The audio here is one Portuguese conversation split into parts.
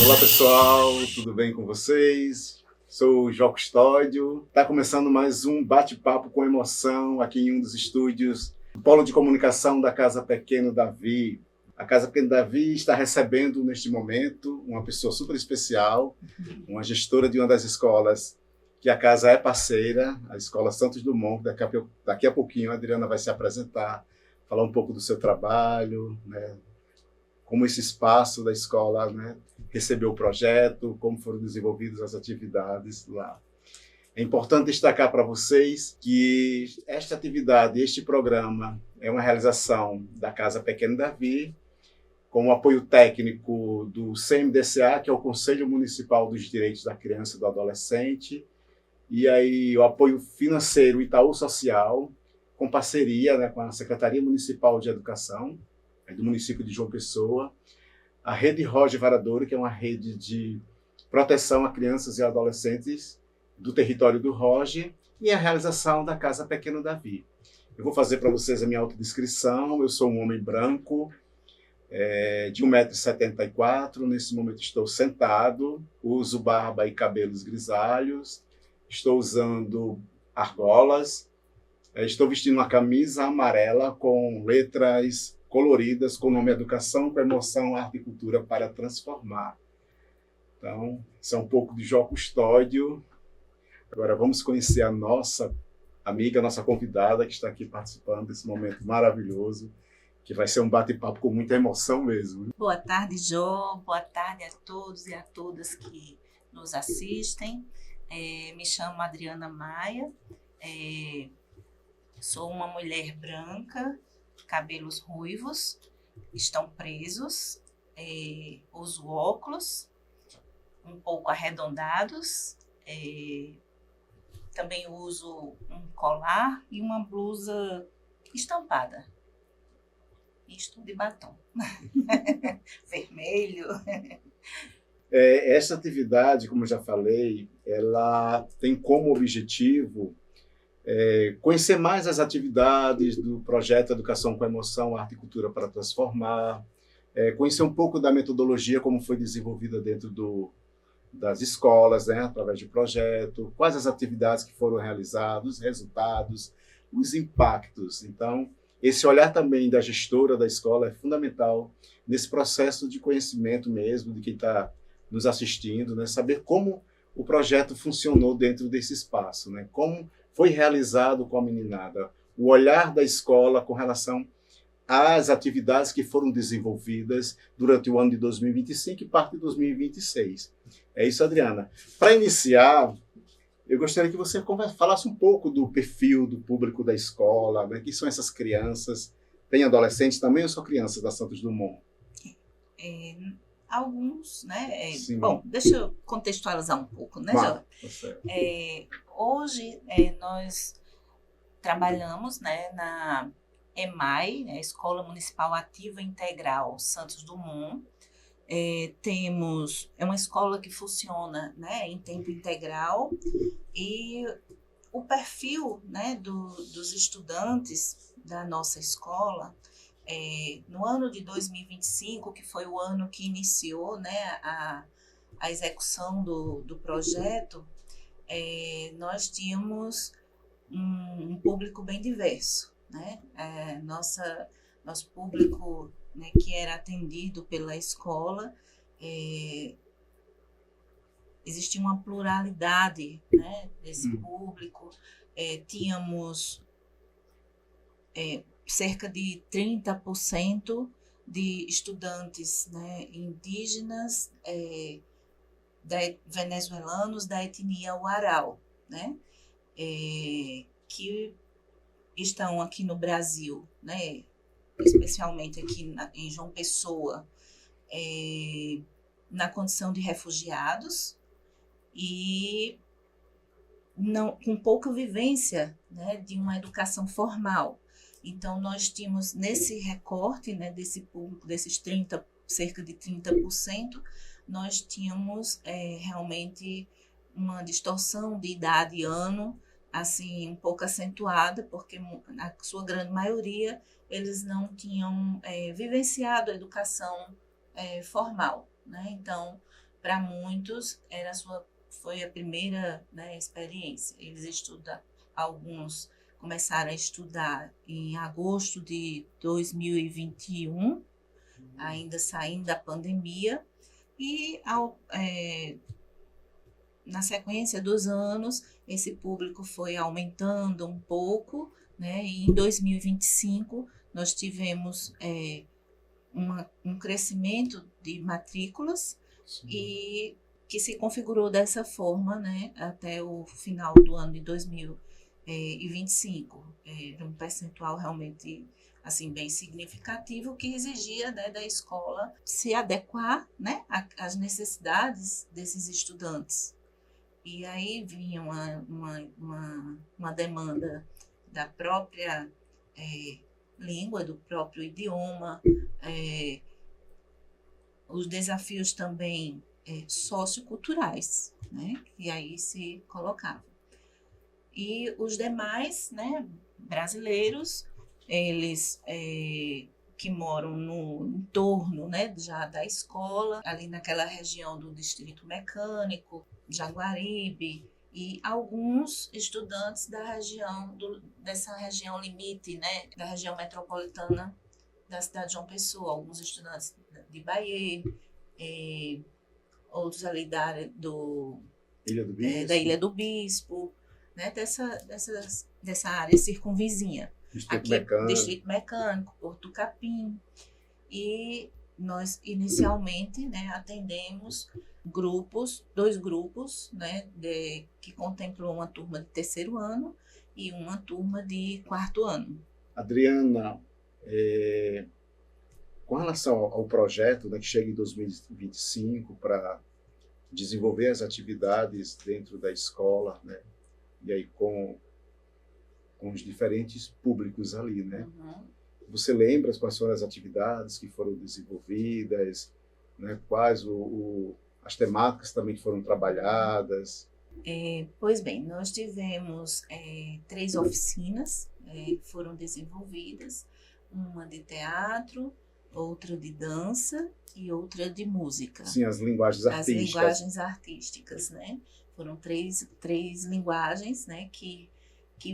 Olá pessoal, tudo bem com vocês? Sou o Jó Custódio. Está começando mais um bate-papo com emoção aqui em um dos estúdios do Polo de Comunicação da Casa Pequeno Davi. A Casa Pequeno Davi está recebendo neste momento uma pessoa super especial, uma gestora de uma das escolas que a casa é parceira, a Escola Santos Dumont. Daqui a pouquinho a Adriana vai se apresentar, falar um pouco do seu trabalho, né? Como esse espaço da escola, né, recebeu o projeto, como foram desenvolvidas as atividades lá. É importante destacar para vocês que esta atividade, este programa, é uma realização da Casa Pequeno Davi, com o apoio técnico do CMDCA, que é o Conselho Municipal dos Direitos da Criança e do Adolescente, e aí o apoio financeiro Itaú Social, com parceria, né, com a Secretaria Municipal de Educação, do município de João Pessoa, a Rede Roger Varadouro, que é uma rede de proteção a crianças e adolescentes do território do Roger, e a realização da Casa Pequeno Davi. Eu vou fazer para vocês a minha autodescrição. Eu sou um homem branco, de 1,74 m, nesse momento estou sentado, uso barba e cabelos grisalhos, estou usando argolas, estou vestindo uma camisa amarela com letras coloridas, com o nome Educação com Emoção, Arte e Cultura para Transformar. Então, isso é um pouco de Jó Custódio. Agora vamos conhecer a nossa amiga, nossa convidada, que está aqui participando desse momento maravilhoso, que vai ser um bate-papo com muita emoção mesmo. Boa tarde, Jó. Boa tarde a todos e a todas que nos assistem. Me chamo Adriana Maia, sou uma mulher branca, cabelos ruivos, estão presos, uso óculos um pouco arredondados, também uso um colar e uma blusa estampada. E estou de batom vermelho. Essa atividade, como eu já falei, ela tem como objetivo conhecer mais as atividades do projeto Educação com Emoção, Arte e Cultura para Transformar, conhecer um pouco da metodologia, como foi desenvolvida dentro das escolas, né, através de projeto, quais as atividades que foram realizadas, os resultados, os impactos. Então, esse olhar também da gestora da escola é fundamental nesse processo de conhecimento mesmo, de quem está nos assistindo, né, saber como o projeto funcionou dentro desse espaço, né, como foi realizado com a meninada, o olhar da escola com relação às atividades que foram desenvolvidas durante o ano de 2025 e parte de 2026. É isso, Adriana. Para iniciar, eu gostaria que você falasse um pouco do perfil do público da escola, né? Quem são essas crianças? Tem adolescentes também ou são crianças da Santos Dumont? Alguns, né? Sim. Bom, deixa eu contextualizar um pouco, né, Jó? Hoje nós trabalhamos, né, na EMAI, né, Escola Municipal Ativa Integral Santos Dumont. É uma escola que funciona, né, em tempo integral, e o perfil, né, dos estudantes da nossa escola, no ano de 2025, que foi o ano que iniciou, né, a execução do projeto, nós tínhamos um público bem diverso, né? Nosso público, né, que era atendido pela escola, existia uma pluralidade, né, desse público. Tínhamos cerca de 30% de estudantes, né, indígenas, venezuelanos da etnia Uarau, né, que estão aqui no Brasil, né, especialmente aqui em João Pessoa, na condição de refugiados e com pouca vivência, né, de uma educação formal. Então, nós tínhamos nesse recorte, né, desse público, cerca de 30%, nós tínhamos realmente uma distorção de idade e ano, assim, um pouco acentuada, porque na sua grande maioria eles não tinham vivenciado a educação formal, né? Então, para muitos foi a primeira, né, experiência. Eles estudam, alguns começaram a estudar em agosto de 2021, ainda saindo da pandemia, e na sequência dos anos, esse público foi aumentando um pouco, né? E em 2025 nós tivemos um crescimento de matrículas. Sim. E que se configurou dessa forma, né, até o final do ano de 2025. Era um percentual realmente assim, bem significativo, que exigia, né, da escola se adequar, né, às necessidades desses estudantes. E aí vinha uma demanda da própria língua, do próprio idioma, os desafios também socioculturais, né, que aí se colocavam. E os demais, né, brasileiros, eles que moram no entorno, né, já da escola, ali naquela região do Distrito Mecânico, Jaguaribe, e alguns estudantes da região, dessa região limite, né, da região metropolitana da cidade de João Pessoa, alguns estudantes de Bahia, outros ali da área da Ilha do Bispo, né, dessa área circunvizinha. Distrito Mecânico, Porto Capim. E nós inicialmente, né, atendemos dois grupos, né, que contemplam uma turma de terceiro ano e uma turma de quarto ano. Adriana, com relação ao projeto, né, que chega em 2025 para desenvolver as atividades dentro da escola, né, e aí com os diferentes públicos ali, né? Uhum. Você lembra quais foram as atividades que foram desenvolvidas, né? Quais as temáticas também que foram trabalhadas? Pois bem, nós tivemos 3 oficinas que foram desenvolvidas, uma de teatro, outra de dança e outra de música. Sim, as linguagens artísticas. As linguagens artísticas, né? Foram três linguagens, né, que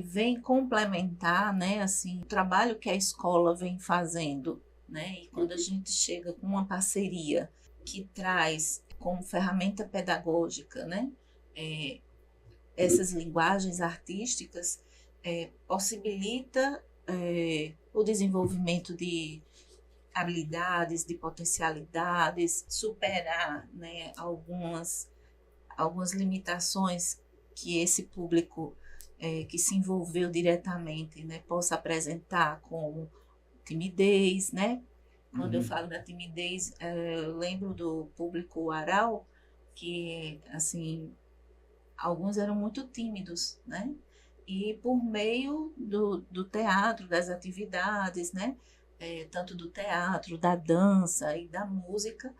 vem complementar, né, assim, o trabalho que a escola vem fazendo, né? E quando a gente chega com uma parceria que traz como ferramenta pedagógica, né, essas linguagens artísticas, possibilita o desenvolvimento de habilidades, de potencialidades, superar, né, algumas limitações que esse público que se envolveu diretamente, né, possa apresentar, como timidez, né? Quando eu falo da timidez, eu lembro do público ARAL, que, assim, alguns eram muito tímidos, né? E por meio do teatro, das atividades, né? Tanto do teatro, da dança e da música,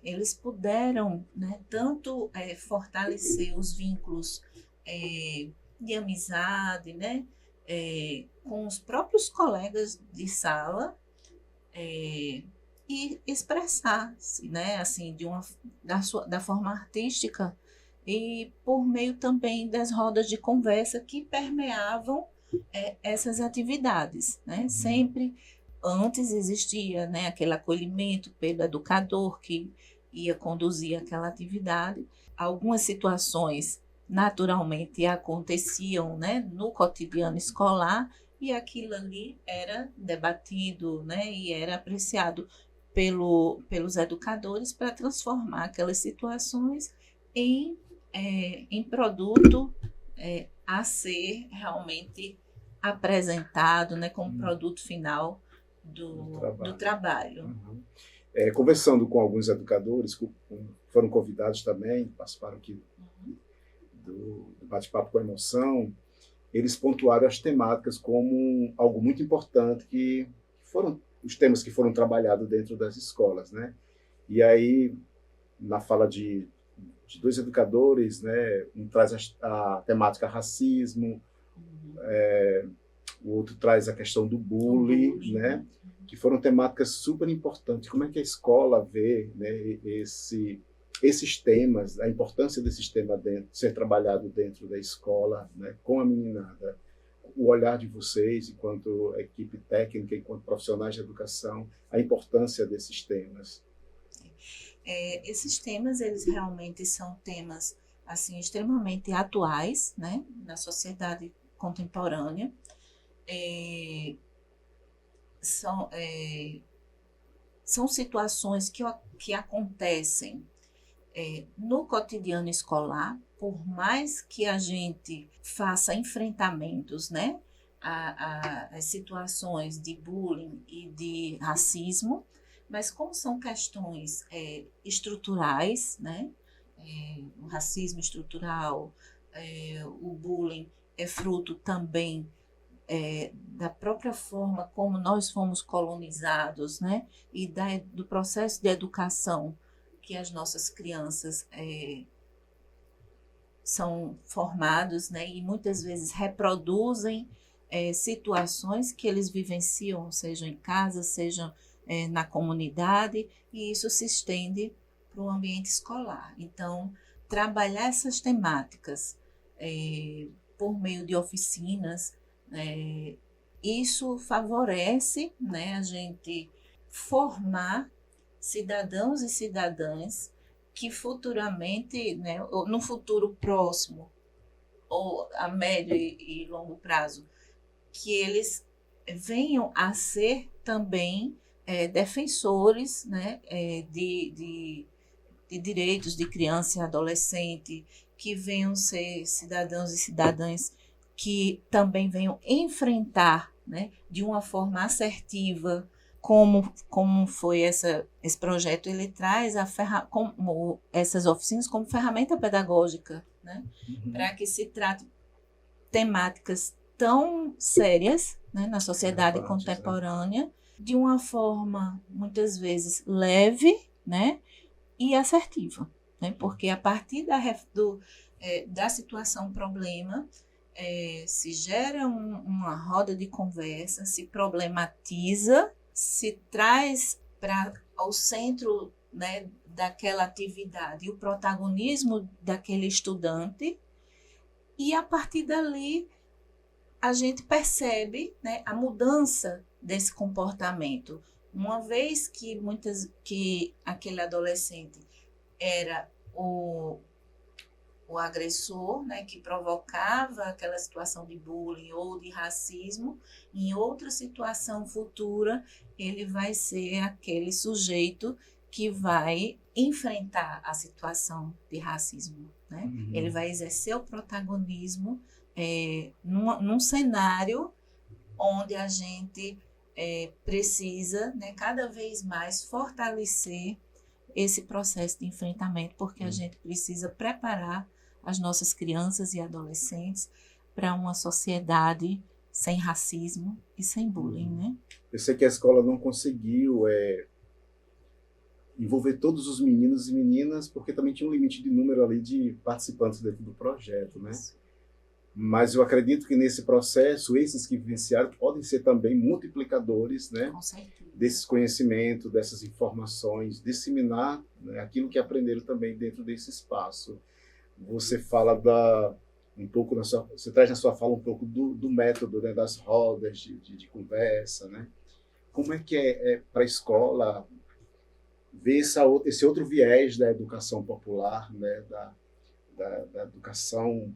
eles puderam, né, tanto fortalecer os vínculos de amizade, né, com os próprios colegas de sala, e expressar-se, né, assim, da forma artística, e por meio também das rodas de conversa que permeavam essas atividades, né? Sempre antes existia, né, aquele acolhimento pelo educador que ia conduzir aquela atividade. Algumas situações naturalmente aconteciam, né, no cotidiano escolar, e aquilo ali era debatido, né, e era apreciado pelos educadores para transformar aquelas situações em produto a ser realmente apresentado, né, como produto final do trabalho. Uhum. Conversando com alguns educadores, foram convidados também, participaram aqui do bate-papo com emoção, eles pontuaram as temáticas como algo muito importante, que foram os temas que foram trabalhados dentro das escolas, né? E aí, na fala de 2 educadores, né, um traz a temática racismo, o outro traz a questão do bullying, né, que foram temáticas super importantes. Como é que a escola vê, né, esses temas, a importância desses temas ser trabalhado dentro da escola, né, com a meninada, o olhar de vocês, enquanto equipe técnica, enquanto profissionais de educação, a importância desses temas. Esses temas, eles realmente são temas assim, extremamente atuais, né, na sociedade contemporânea. São situações que acontecem no cotidiano escolar, por mais que a gente faça enfrentamentos, né, às situações de bullying e de racismo, mas como são questões estruturais, né, o racismo estrutural, o bullying é fruto também da própria forma como nós fomos colonizados, né, e do processo de educação que as nossas crianças são formados, né, e muitas vezes reproduzem situações que eles vivenciam, sejam em casa, sejam na comunidade, e isso se estende para o ambiente escolar. Então, trabalhar essas temáticas por meio de oficinas, isso favorece, né, a gente formar cidadãos e cidadãs que futuramente, né, no futuro próximo ou a médio e longo prazo, que eles venham a ser também defensores, né, de direitos de criança e adolescente, que venham ser cidadãos e cidadãs que também venham enfrentar, né, de uma forma assertiva, como foi esse projeto. Ele traz essas oficinas como ferramenta pedagógica, né, para que se trate temáticas tão sérias, né, na sociedade contemporânea, de uma forma, muitas vezes, leve, né, e assertiva, né, porque a partir da situação problema, se gera uma roda de conversa, se problematiza, se traz ao centro, né, daquela atividade o protagonismo daquele estudante, e a partir dali a gente percebe, né, a mudança desse comportamento. Uma vez que aquele adolescente era o agressor, né, que provocava aquela situação de bullying ou de racismo, em outra situação futura, ele vai ser aquele sujeito que vai enfrentar a situação de racismo, né? Uhum. Ele vai exercer o protagonismo num cenário onde a gente precisa, né, cada vez mais fortalecer esse processo de enfrentamento, porque a gente precisa preparar as nossas crianças e adolescentes para uma sociedade sem racismo e sem bullying, né? Eu sei que a escola não conseguiu envolver todos os meninos e meninas, porque também tinha um limite de número ali de participantes dentro do projeto, né? Mas eu acredito que nesse processo, esses que vivenciaram podem ser também multiplicadores, né, desses conhecimentos, dessas informações, disseminar, né, aquilo que aprenderam também dentro desse espaço. Você fala você traz na sua fala um pouco do método, né, das rodas de conversa, né? Como é que é para a escola ver esse outro viés da educação popular, né, da educação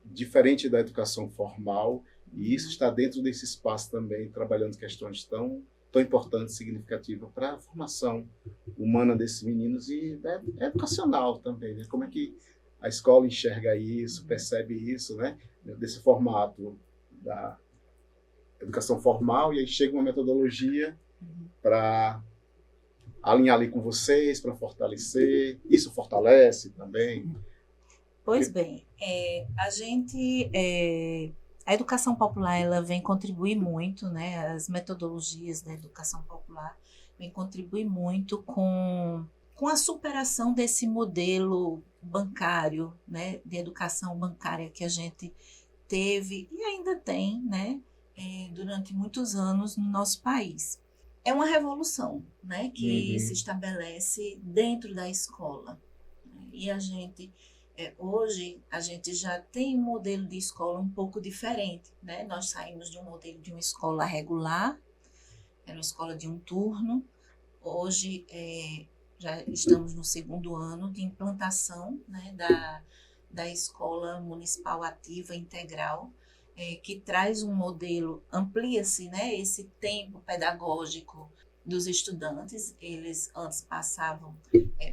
diferente da educação formal, e isso está dentro desse espaço também, trabalhando questões tão importantes, significativas para a formação humana desses meninos e educacional também, né? Como é que a escola enxerga isso, percebe isso, né? Desse formato da educação formal, e aí chega uma metodologia para alinhar ali com vocês, para fortalecer, isso fortalece também. Pois bem, a educação popular, ela vem contribuir muito, né? As metodologias da educação popular vêm contribuir muito com a superação desse modelo bancário, né? De educação bancária que a gente teve e ainda tem, né? Durante muitos anos no nosso país. É uma revolução, né? Que se estabelece dentro da escola. E hoje, a gente já tem um modelo de escola um pouco diferente, né? Nós saímos de um modelo de uma escola regular, era uma escola de um turno. Hoje, já estamos no segundo ano de implantação, né, da Escola Municipal Ativa Integral, que traz um modelo, amplia-se, né, esse tempo pedagógico dos estudantes. Eles antes passavam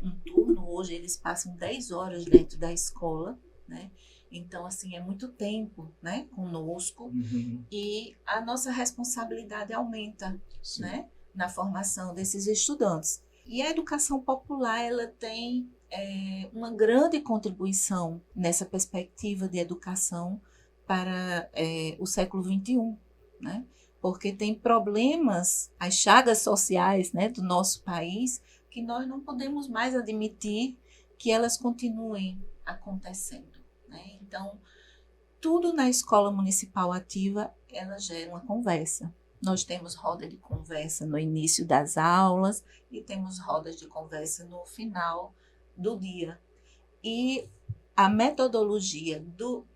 um turno, hoje eles passam 10 horas dentro da escola, né? Então, assim, é muito tempo, né, conosco, e a nossa responsabilidade aumenta, Sim. né, na formação desses estudantes. E a educação popular, ela tem uma grande contribuição nessa perspectiva de educação para o século XXI, né? Porque tem problemas, as chagas sociais, né, do nosso país, que nós não podemos mais admitir que elas continuem acontecendo, né? Então, tudo na escola municipal ativa, ela gera uma conversa. Nós temos roda de conversa no início das aulas e temos rodas de conversa no final do dia. E a metodologia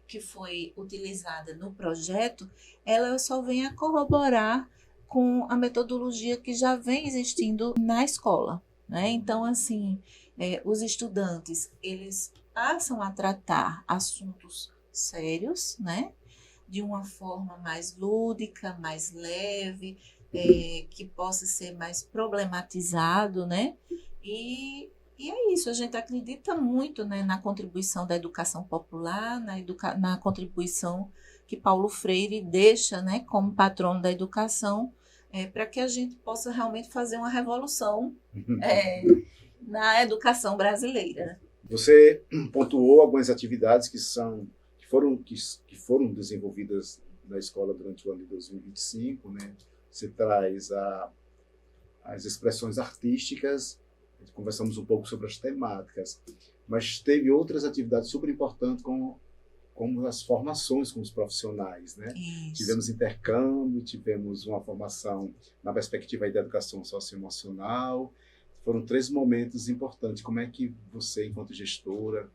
que foi utilizada no projeto, ela só vem a corroborar com a metodologia que já vem existindo na escola, né? Então, assim, os estudantes, eles passam a tratar assuntos sérios, né? De uma forma mais lúdica, mais leve, que possa ser mais problematizado, né? E é isso, a gente acredita muito, né, na contribuição da educação popular, na contribuição que Paulo Freire deixa, né, como patrono da educação, para que a gente possa realmente fazer uma revolução na educação brasileira. Você pontuou algumas atividades que foram desenvolvidas na escola durante o ano de 2025, né? Você traz as expressões artísticas, conversamos um pouco sobre as temáticas, mas teve outras atividades super importantes como as formações com os profissionais, né? Isso. Tivemos intercâmbio, tivemos uma formação na perspectiva da educação socioemocional. Foram 3 momentos importantes. Como é que você, enquanto gestora,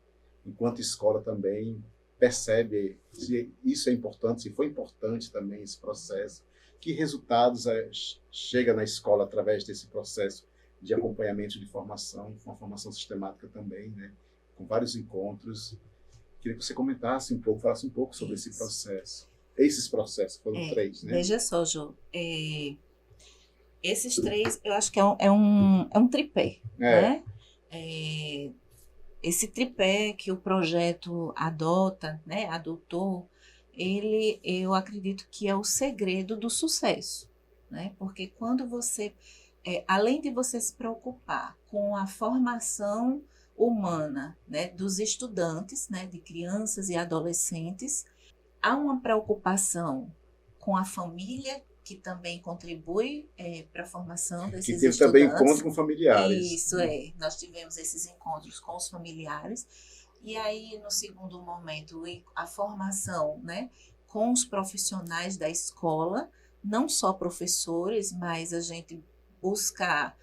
enquanto escola também, percebe se isso é importante, se foi importante também esse processo? Que resultados chega na escola através desse processo de acompanhamento de formação, uma formação sistemática também, né? Com vários encontros. Queria que você comentasse um pouco, falasse um pouco sobre esse processo. Esses processos, foram 3, né? Veja só, Jô, esses 3, eu acho que é um tripé, né? Esse tripé que o projeto adotou, eu acredito que é o segredo do sucesso, né? Porque quando você, além de você se preocupar com a formação humana, né, dos estudantes, né, de crianças e adolescentes, há uma preocupação com a família, que também contribui para a formação desses estudantes. Que teve também encontro com familiares. Isso, nós tivemos esses encontros com os familiares. E aí, no segundo momento, a formação, né, com os profissionais da escola, não só professores, mas a gente buscar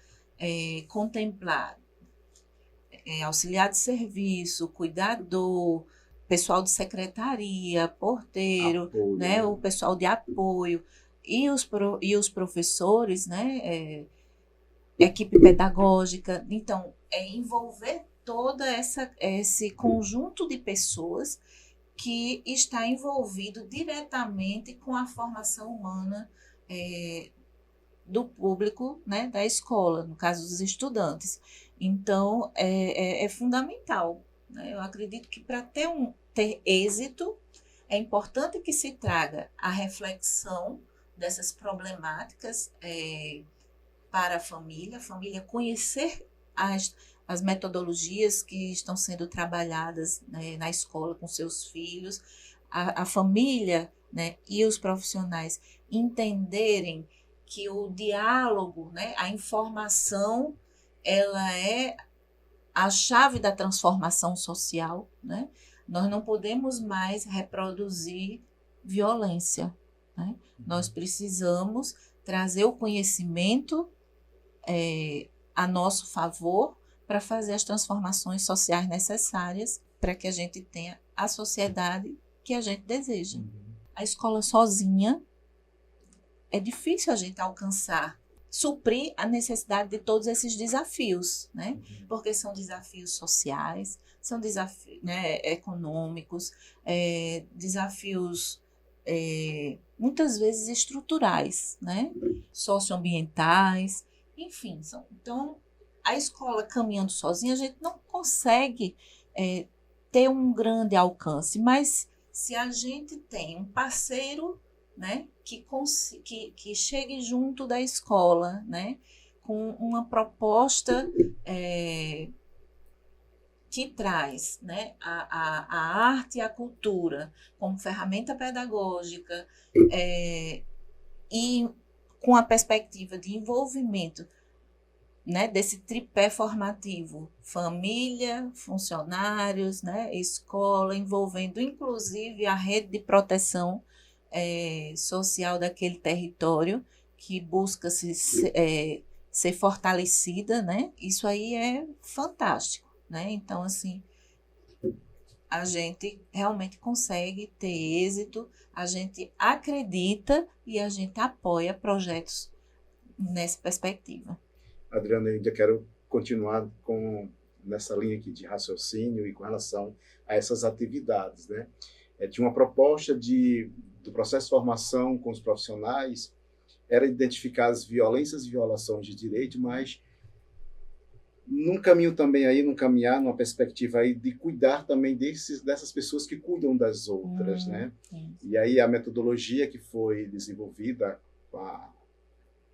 contemplar auxiliar de serviço, cuidador, pessoal de secretaria, porteiro, Apoio, né, o pessoal de apoio e os professores, né, equipe pedagógica. Então, envolver todo esse conjunto de pessoas que está envolvido diretamente com a formação humana do público, né, da escola, no caso dos estudantes. Então, é fundamental, né? Eu acredito que para ter êxito, é importante que se traga a reflexão dessas problemáticas para a família conhecer as metodologias que estão sendo trabalhadas, né, na escola com seus filhos, a família, né, e os profissionais entenderem que o diálogo, né, a informação, ela é a chave da transformação social, né? Nós não podemos mais reproduzir violência, né? Nós precisamos trazer o conhecimento a nosso favor para fazer as transformações sociais necessárias para que a gente tenha a sociedade que a gente deseja. A escola sozinha é difícil a gente alcançar, suprir a necessidade de todos esses desafios, né? Porque são desafios sociais, são desafios, né, econômicos, desafios muitas vezes estruturais, né? Socioambientais, enfim. Então, a escola caminhando sozinha, a gente não consegue ter um grande alcance, mas se a gente tem um parceiro, né, que chegue junto da escola, né, com uma proposta que traz, né, a arte e a cultura como ferramenta pedagógica e com a perspectiva de envolvimento, né, desse tripé formativo, família, funcionários, né, escola, envolvendo inclusive a rede de proteção social daquele território que busca ser fortalecida, né? Isso aí é fantástico, né? Então, assim, a gente realmente consegue ter êxito, a gente acredita e a gente apoia projetos nessa perspectiva. Adriana, eu ainda quero continuar nessa linha aqui de raciocínio e com relação a essas atividades, né? Tinha uma proposta do processo de formação com os profissionais, era identificar as violências e violações de direito, mas num caminho também aí, numa perspectiva aí de cuidar também dessas pessoas que cuidam das outras, né? E aí a metodologia que foi desenvolvida com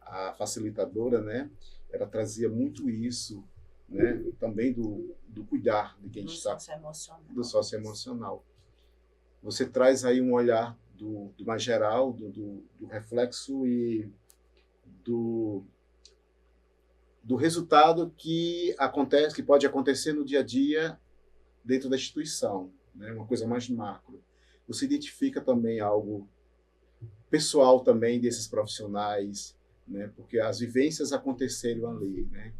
a facilitadora, né? Ela trazia muito isso, né? Também do cuidar de quem está... Do socioemocional. Você traz aí um olhar do mais geral, do reflexo e do resultado que acontece, que pode acontecer no dia a dia dentro da instituição, né? Uma coisa mais macro. Você identifica também algo pessoal também desses profissionais, né? Porque as vivências aconteceram ali, né?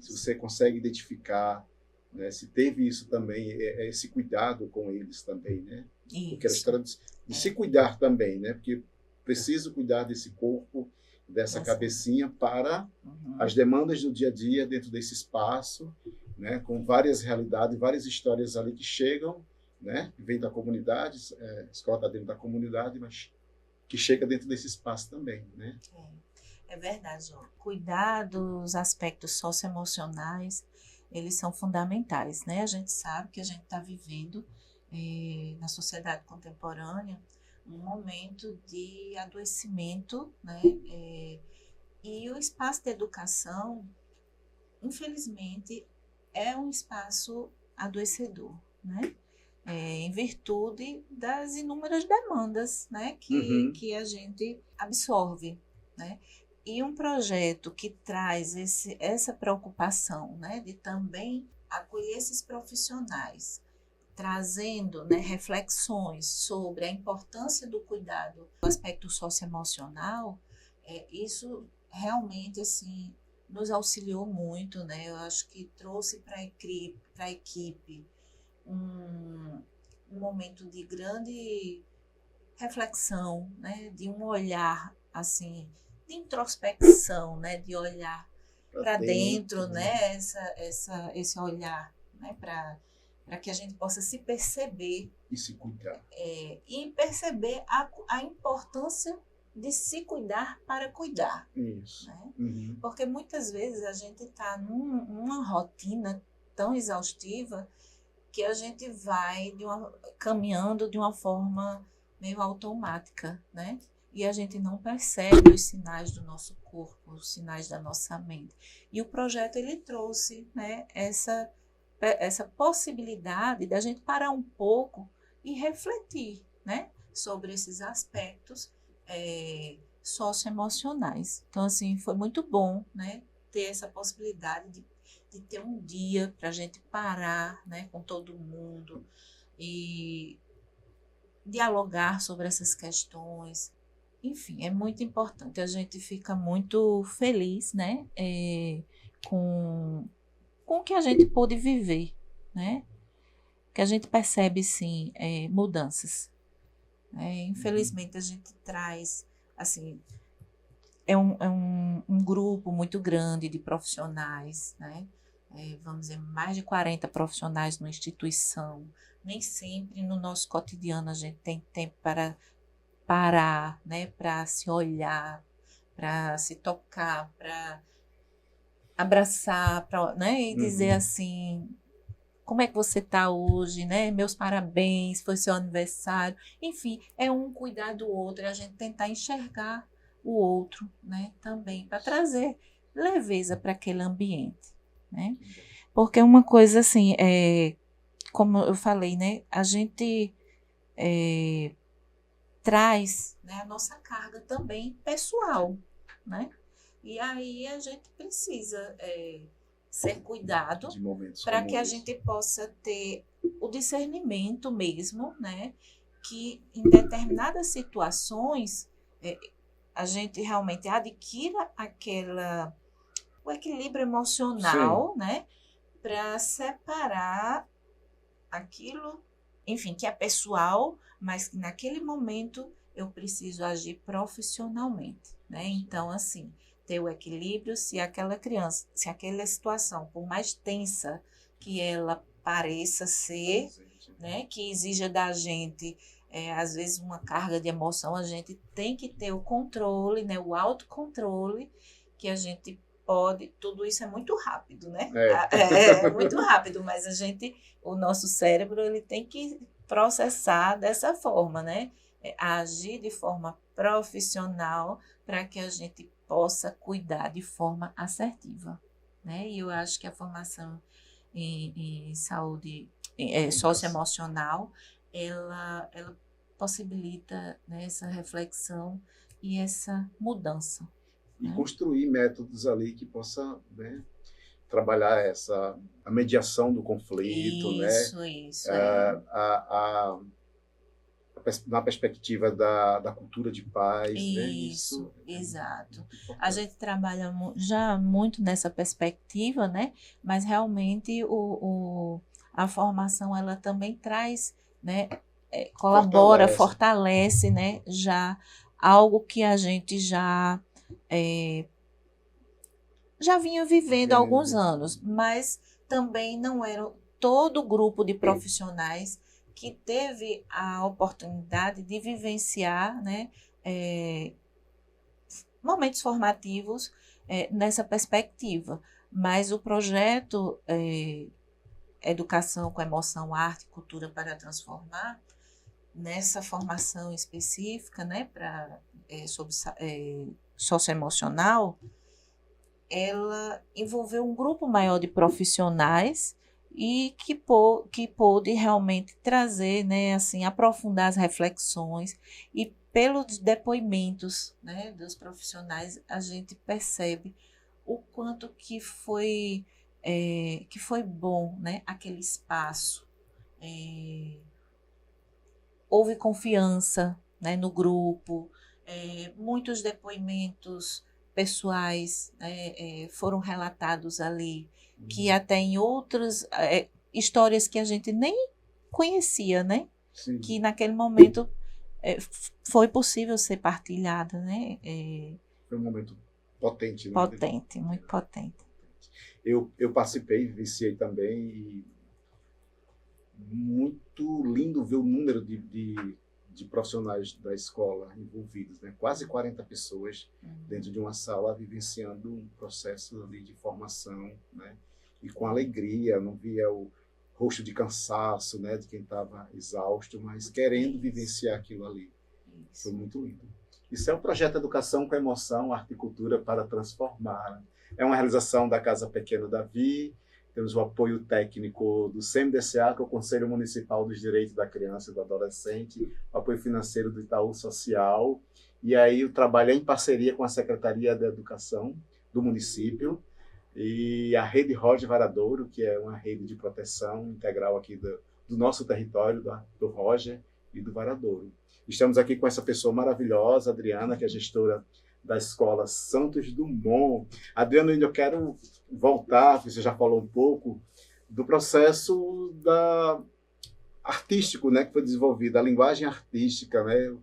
Se você consegue identificar, né? Se teve isso também, esse cuidado com eles também, né? Isso. Porque a história de se cuidar também, né? Porque preciso cuidar desse corpo, dessa cabecinha para as demandas do dia a dia dentro desse espaço, né? Com várias realidades, várias histórias ali que chegam, né? Que vem da comunidade, a escola está dentro da comunidade, mas que chega dentro desse espaço também, né? É verdade, João. Cuidar dos aspectos socioemocionais, eles são fundamentais, né? A gente sabe que a gente está vivendo na sociedade contemporânea um momento de adoecimento, né? E o espaço de educação, infelizmente, é um espaço adoecedor, né? Em virtude das inúmeras demandas, né? Que a gente absorve, né? E um projeto que traz essa preocupação, né? De também acolher esses profissionais, trazendo, né, reflexões sobre a importância do cuidado do aspecto socioemocional, isso realmente assim, nos auxiliou muito, né? Eu acho que trouxe para a equipe um momento de grande reflexão, né? De um olhar assim, de introspecção, né? De olhar para dentro, né? Esse olhar, né? Para que a gente possa se perceber e se cuidar. E perceber a importância de se cuidar para cuidar. Isso. Né? Porque muitas vezes a gente está numa rotina tão exaustiva que a gente vai caminhando de uma forma meio automática, né? E a gente não percebe os sinais do nosso corpo, os sinais da nossa mente. E o projeto, ele trouxe, né, essa possibilidade da gente parar um pouco e refletir, né, sobre esses aspectos socioemocionais. Então, assim, foi muito bom, né, ter essa possibilidade de ter um dia para a gente parar, né, com todo mundo e dialogar sobre essas questões. Enfim, é muito importante. A gente fica muito feliz, né, com com o que a gente pôde viver, né? Que a gente percebe, sim, mudanças. Infelizmente, a gente traz, assim, um grupo muito grande de profissionais, né? Vamos dizer, mais de 40 profissionais numa instituição. Nem sempre no nosso cotidiano a gente tem tempo para parar, né? Para se olhar, para se tocar, para abraçar, né? E dizer assim, como é que você está hoje, né? Meus parabéns, foi seu aniversário. Enfim, é um cuidar do outro, é a gente tentar enxergar o outro, né? Também, para trazer leveza para aquele ambiente, né? Porque uma coisa assim, como eu falei, né? A gente traz, né, a nossa carga também pessoal, né? E aí a gente precisa ser cuidado para que a gente possa ter o discernimento mesmo, né? Que em determinadas situações a gente realmente adquira o equilíbrio emocional, sim, né? Para separar aquilo, enfim, que é pessoal, mas que naquele momento eu preciso agir profissionalmente, né? Então, assim, ter o equilíbrio, se aquela criança, se aquela situação, por mais tensa que ela pareça ser, né, que exija da gente, às vezes, uma carga de emoção, a gente tem que ter o controle, né, o autocontrole, que a gente pode, tudo isso é muito rápido, né? É muito rápido, mas o nosso cérebro, ele tem que processar dessa forma, né? Agir de forma profissional para que a gente possa cuidar de forma assertiva, né? E eu acho que a formação em saúde socioemocional, ela possibilita, né, essa reflexão e essa mudança. E construir métodos ali que possa, né, trabalhar a mediação do conflito, isso, né? Isso, na perspectiva da cultura de paz, isso, né? Isso, exato. A gente trabalha já muito nessa perspectiva, né? Mas realmente a formação ela também traz, né? Colabora, fortalece, né? Já algo que a gente já vinha vivendo há alguns anos, mas também não era todo o grupo de profissionais que teve a oportunidade de vivenciar, né, momentos formativos nessa perspectiva. Mas o projeto Educação com Emoção, Arte e Cultura para Transformar, nessa formação específica, né, sobre socioemocional, ela envolveu um grupo maior de profissionais e que pôde realmente trazer, né, assim, aprofundar as reflexões, e pelos depoimentos, né, dos profissionais a gente percebe o quanto que foi bom, né, aquele espaço. Houve confiança, né, no grupo, muitos depoimentos pessoais foram relatados ali, que até em outras histórias que a gente nem conhecia, né? Sim. Que naquele momento foi possível ser partilhada, né? Foi um momento potente, né? Potente, muito potente. Eu participei, vivenciei também, e muito lindo ver o número de profissionais da escola envolvidos, né? Quase 40 pessoas dentro de uma sala vivenciando um processo ali de formação, né? E com alegria, não via o rosto de cansaço, né, de quem estava exausto, mas querendo vivenciar aquilo ali. Foi muito lindo. Isso é um projeto Educação com Emoção, Arte e Cultura para Transformar. É uma realização da Casa Pequeno Davi. Temos o apoio técnico do CMDCA, que é o Conselho Municipal dos Direitos da Criança e do Adolescente, o apoio financeiro do Itaú Social, e aí o trabalho é em parceria com a Secretaria da Educação do município e a Rede Roger Varadouro, que é uma rede de proteção integral aqui do nosso território, do Roger e do Varadouro. Estamos aqui com essa pessoa maravilhosa, Adriana, que é gestora da Escola Santos Dumont. Adriano, eu quero voltar, você já falou um pouco, do processo artístico, né, que foi desenvolvido, a linguagem artística, né?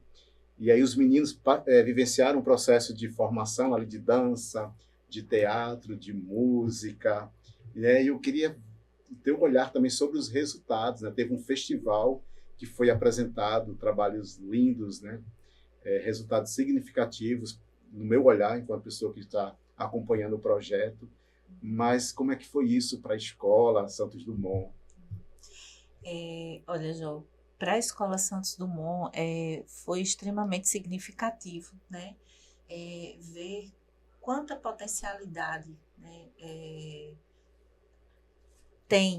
E aí os meninos vivenciaram um processo de formação ali de dança, de teatro, de música, né? E eu queria ter um olhar também sobre os resultados, né? Teve um festival que foi apresentado, trabalhos lindos, né? Resultados significativos, no meu olhar, enquanto pessoa que está acompanhando o projeto. Mas como é que foi isso para a escola Santos Dumont? Olha, João, para a Escola Santos Dumont foi extremamente significativo, né? Ver quanta potencialidade, né, tem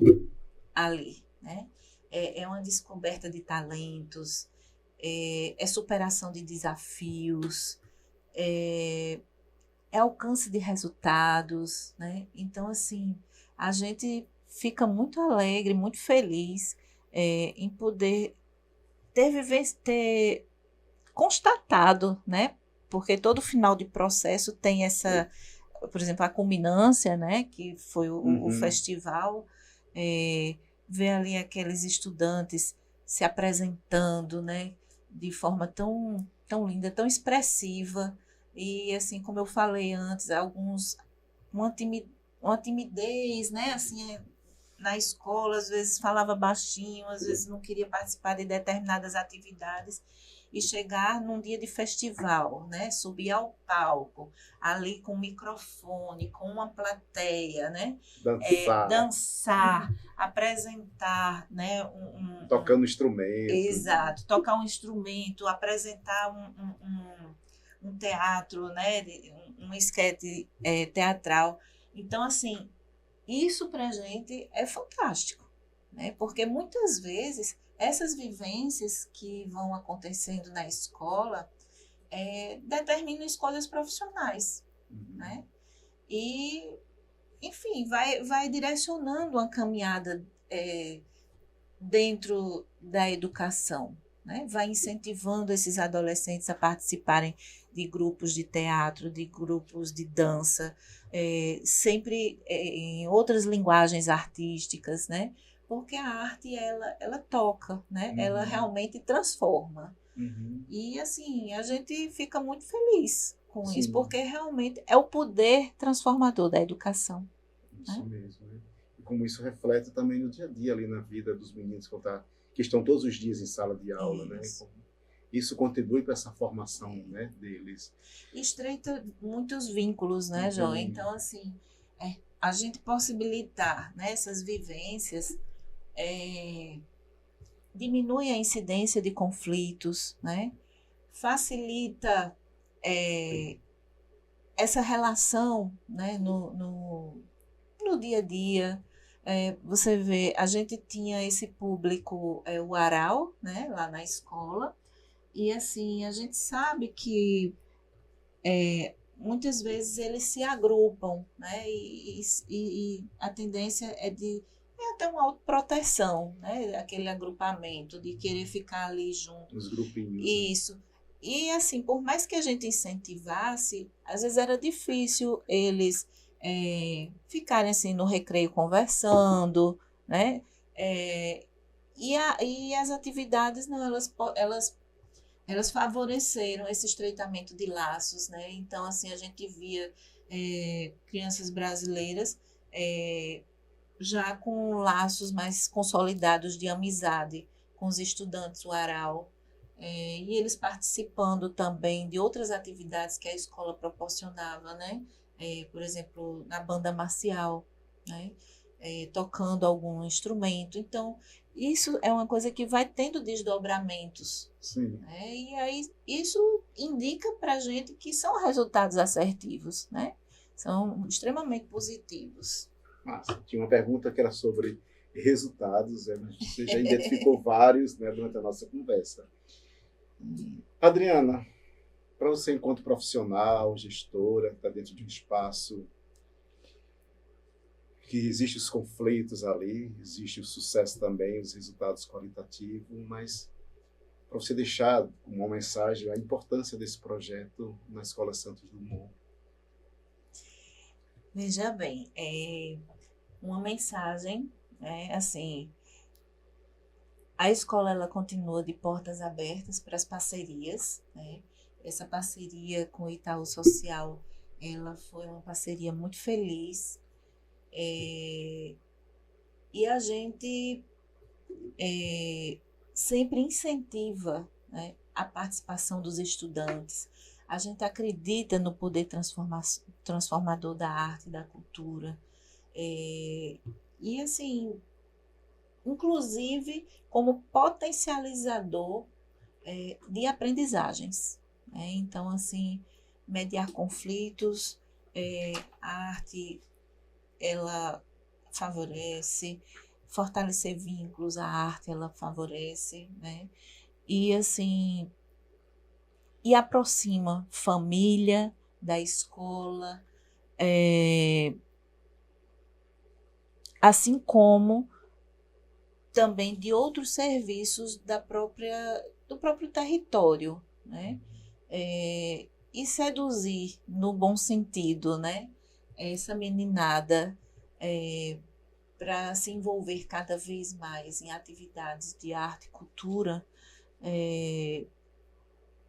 ali, né? É uma descoberta de talentos, é superação de desafios, é alcance de resultados, né? Então, assim, a gente fica muito alegre, muito feliz em poder ter constatado, né? Porque todo final de processo tem essa, por exemplo, a culminância, né? Que foi o festival, ver ali aqueles estudantes se apresentando, né? De forma tão linda, tão expressiva. E assim, como eu falei antes, uma timidez, né? Assim, na escola, às vezes falava baixinho, às vezes não queria participar de determinadas atividades. E chegar num dia de festival, né? Subir ao palco, ali com o microfone, com uma plateia, né? Dançar, apresentar, né? Tocando instrumento. Exato, tocar um instrumento, apresentar um teatro, né? Um esquete teatral. Então, assim, isso para a gente é fantástico, né? Porque muitas vezes essas vivências que vão acontecendo na escola determinam escolhas profissionais, né? E, enfim, vai direcionando uma caminhada dentro da educação, né? Vai incentivando esses adolescentes a participarem de grupos de teatro, de grupos de dança, sempre em outras linguagens artísticas, né? Porque a arte, ela toca, né? Ela realmente transforma. E, assim, a gente fica muito feliz com isso, porque realmente é o poder transformador da educação. Isso mesmo, né? E como isso reflete também no dia a dia, ali na vida dos meninos que estão todos os dias em sala de aula, né? Isso contribui para essa formação, né, deles. Estreita muitos vínculos, né, João? Então, assim, a gente possibilitar, né, essas vivências diminui a incidência de conflitos, né? Facilita essa relação, né, no dia a dia. Você vê, a gente tinha esse público, o ARAL, né, lá na escola, e assim, a gente sabe que muitas vezes eles se agrupam, né, e a tendência é até uma autoproteção, né, aquele agrupamento, de querer ficar ali junto. Os grupinhos. Isso. Né? E assim, por mais que a gente incentivasse, às vezes era difícil eles ficarem assim no recreio conversando, né? E as atividades, não, elas favoreceram esse estreitamento de laços, né? Então, assim, a gente via crianças brasileiras já com laços mais consolidados de amizade com os estudantes do ARAL, e eles participando também de outras atividades que a escola proporcionava, né? Por exemplo, na banda marcial, né? Tocando algum instrumento. Então, isso é uma coisa que vai tendo desdobramentos. Sim. Né? E aí, isso indica para a gente que são resultados assertivos, né? São extremamente positivos. Massa. Tinha uma pergunta que era sobre resultados, mas você já identificou vários, né, durante a nossa conversa. Adriana, para você enquanto profissional, gestora, está dentro de um espaço que existem os conflitos ali, existe o sucesso também, os resultados qualitativos, mas para você deixar uma mensagem, a importância desse projeto na Escola Santos Dumont. Veja bem, uma mensagem, assim, a escola ela continua de portas abertas para as parcerias, né? Essa parceria com o Itaú Social, ela foi uma parceria muito feliz, e a gente sempre incentiva, né, a participação dos estudantes. A gente acredita no poder transformador da arte e da cultura. E assim, inclusive como potencializador de aprendizagens, né? Então, assim, mediar conflitos, a arte, ela favorece, fortalecer vínculos, a arte, ela favorece, né? E, assim, e aproxima família da escola, assim como também de outros serviços do próprio território, né? E seduzir, no bom sentido, né? Essa meninada para se envolver cada vez mais em atividades de arte e cultura,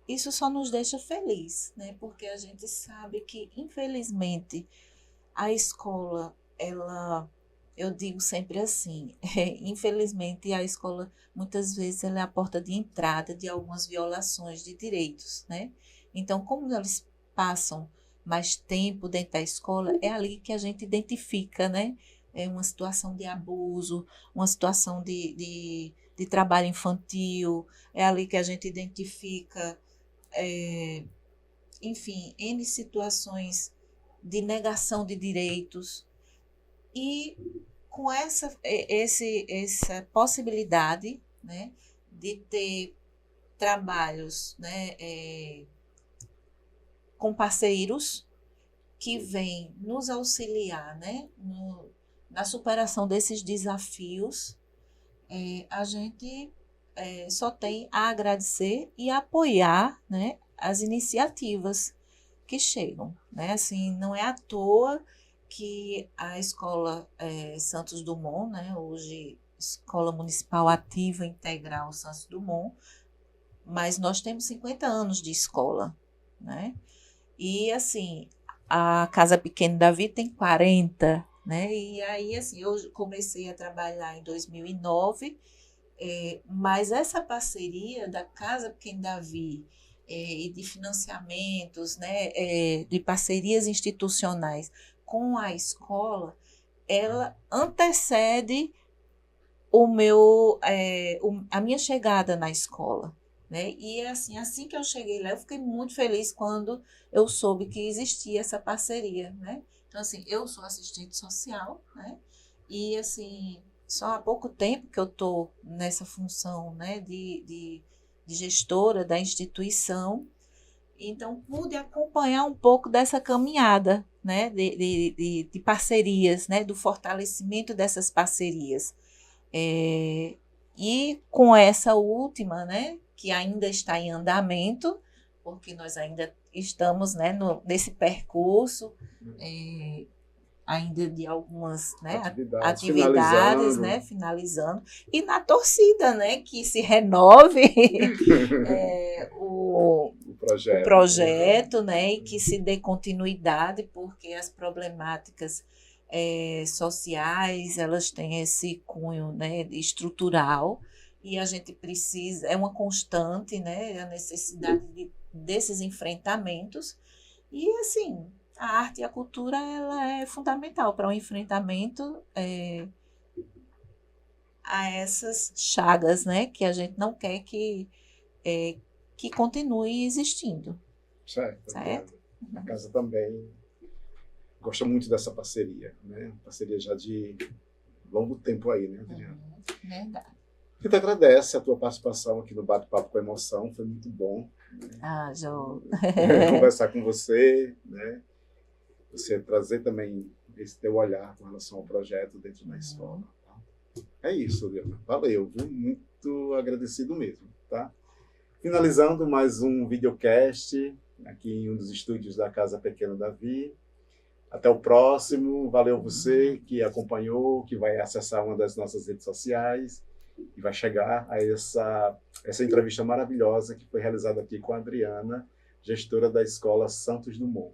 isso só nos deixa feliz, né? Porque a gente sabe que, infelizmente, a escola, eu digo sempre assim, infelizmente a escola, muitas vezes, ela é a porta de entrada de algumas violações de direitos, né? Então, como eles passam mais tempo dentro da escola, é ali que a gente identifica, né? É uma situação de abuso, uma situação de trabalho infantil, é ali que a gente identifica, enfim, N situações de negação de direitos. E com essa possibilidade, né, de ter trabalhos, né, com parceiros que vêm nos auxiliar, né, na superação desses desafios, a gente só tem a agradecer e apoiar, né, as iniciativas que chegam, né? Assim, não é à toa que a escola Santos Dumont, né, hoje Escola Municipal Ativa Integral Santos Dumont, mas nós temos 50 anos de escola, né? E assim, a Casa Pequena Davi tem 40, né? E aí, assim, eu comecei a trabalhar em 2009, mas essa parceria da Casa Pequena Davi e de financiamentos, né, de parcerias institucionais com a escola, ela antecede a minha chegada na escola, né? E assim que eu cheguei lá, eu fiquei muito feliz quando eu soube que existia essa parceria, né? Então, assim, eu sou assistente social, né? E, assim, só há pouco tempo que eu estou nessa função, né, de gestora da instituição, então pude acompanhar um pouco dessa caminhada, né, de parcerias, né, do fortalecimento dessas parcerias. E com essa última, né, que ainda está em andamento, porque nós ainda estamos, né, nesse percurso, ainda de algumas, né, atividades, né, finalizando, e na torcida, né, que se renove o projeto, né, e que se dê continuidade, porque as problemáticas sociais, elas têm esse cunho, né, estrutural, e a gente precisa, é uma constante, né, a necessidade desses enfrentamentos, e assim, a arte e a cultura, ela é fundamental para o enfrentamento a essas chagas, né, que a gente não quer que continue existindo. Certo? A casa também gosta muito dessa parceria, né? Parceria já de longo tempo aí, né, Adriana? Verdade. A gente agradece a tua participação aqui no Bate-Papo com Emoção, foi muito bom. Ah, Jô. Conversar com você, né? Você trazer também esse teu olhar com relação ao projeto dentro da escola. Tá? É isso, Adriana. Valeu, viu? Muito agradecido mesmo, tá? Finalizando mais um videocast aqui em um dos estúdios da Casa Pequeno Davi. Até o próximo. Valeu você que acompanhou, que vai acessar uma das nossas redes sociais e vai chegar a essa entrevista maravilhosa que foi realizada aqui com a Adriana, gestora da Escola Santos Dumont.